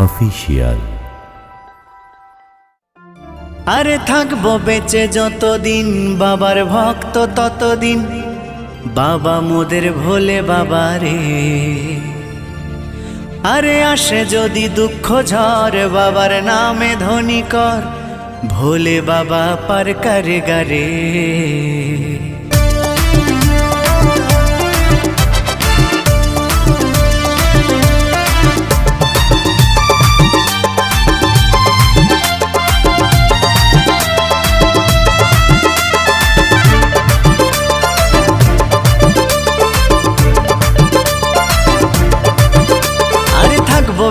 Official. আরে থাকবো বেঁচে যতদিন বাবার ভক্ত ততদিন, বাবা মোদের ভোলে বাবা রে। আরে আসে যদি দুঃখ ঝড় বাবার নামে ধ্বনি কর, ভোলে বাবা পার করে গারে।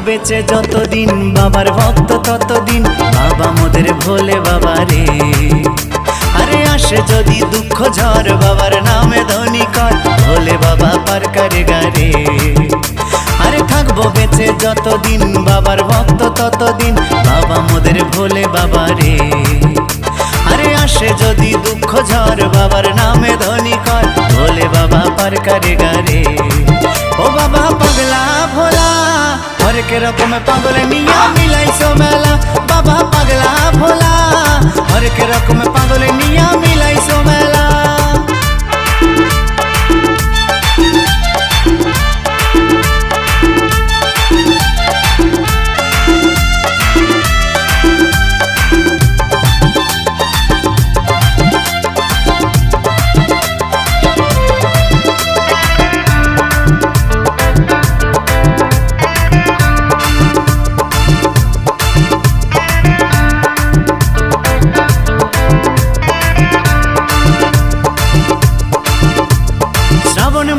বেঁচে যতদিন বাবার ভক্ত ততদিন, বাবা মোদের ভোলে বাবা রে। আরে আসে যদি দুঃখ ঝড় বাবার নামে ধ্বনি কর, ভোলে বাবা পার করে গারে। আরে থাকবো বেঁচে যতদিন বাবার ভক্ত ততদিন, বাবা মোদের ভোলে বাবা রে। আরে আসে যদি দুঃখ ঝড় বাবার নামে ধ্বনি কর, ভোলে বাবা পার করে গারে। ও বাবা পাগলা ভোলা হরেক রকম পাগল নিয়া মিলাইছো মেলা, বাবা পাগলা ভোলা হরেক রকম পাগল নিয়া মিলাইছো মেলা।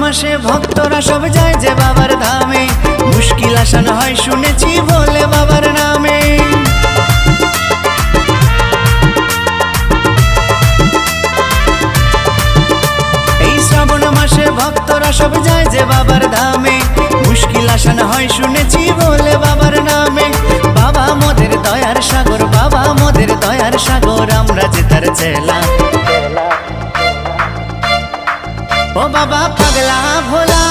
মাসে ভক্তরা সব যায় যে বাবার ধামে, মুশকিল আসান হয় শুনেছি বলে বাবার নামে। এই শ্রাবণ মাসে ভক্তরা সব যায় যে বাবার ধামে, মুশকিল আসান হয় শুনেছি বলে বাবার নামে। বাবা মোদের দয়ার সাগর, বাবা মোদের দয়ার সাগর, আমরা যে তার চেলা। ও বাবা পাগলা ভোলা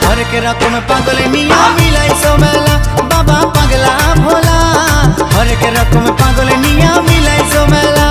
হরেক রকম পাগল নিয়া মিলাইছো মেলা, বাবা পাগলা ভোলা হরেক রকম পাগল নিয়া মিলাইছো মেলা।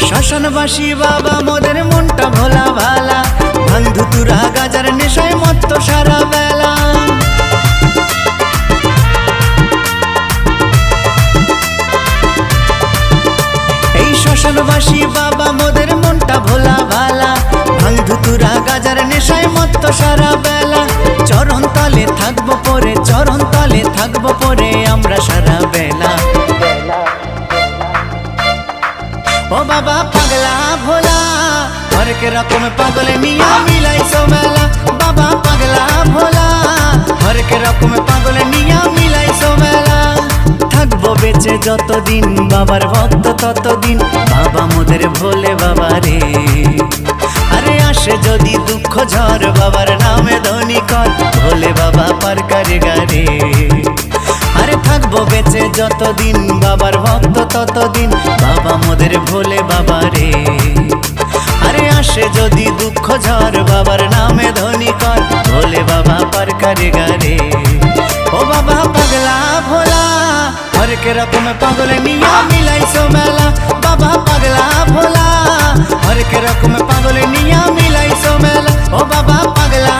শ্মশানবাসী বাবা মোদের মনটা ভোলা ভালা, ভাঙ ধুতুরা গাজার নেশায় মত্ত সারা বেলা। এই শ্মশানবাসী বাবা মোদের মনটা ভোলা ভালা, ভাঙ ধুতুরা গাজার নেশায় মত্ত সারা বেলা। চরণ তলে থাকবো পরে, চরণ তলে থাকবো পরে আমরা সারা বেলা। ও বাবা পাগলা ভোলা হরেক রকম পাগল নিয়া মিলাইছো মেলা, বাবা পাগলা ভোলা হরেক রকম পাগল নিয়া মিলাইছো মেলা। থাকবো বেঁচে যতদিন বাবার ভক্ত ততদিন, বাবা মোদের ভোলে বাবা রে। আরে আসে যদি দুঃখ ঝড় বাবার নামে ধ্বনি কর, ভোলে বাবা পার করে গারে। আরে থাকবো বেঁচে যতদিন বাবার ভক্ত ততদিন, বাবা মোদের ভোলে বাবা রে। আরে আসে যদি দুঃখ ঝড় বাবার নামে ধ্বনি কর, ভোলে বাবা পার করে গারে। ও বাবা পাগলা ভোলা হরেক রকম পাগল নিয়া মিলাইছো মেলা, বাবা পাগলা ভোলা হরেক রকম পাগল নিয়া মিলাইছো মেলা। ও বাবা পাগলা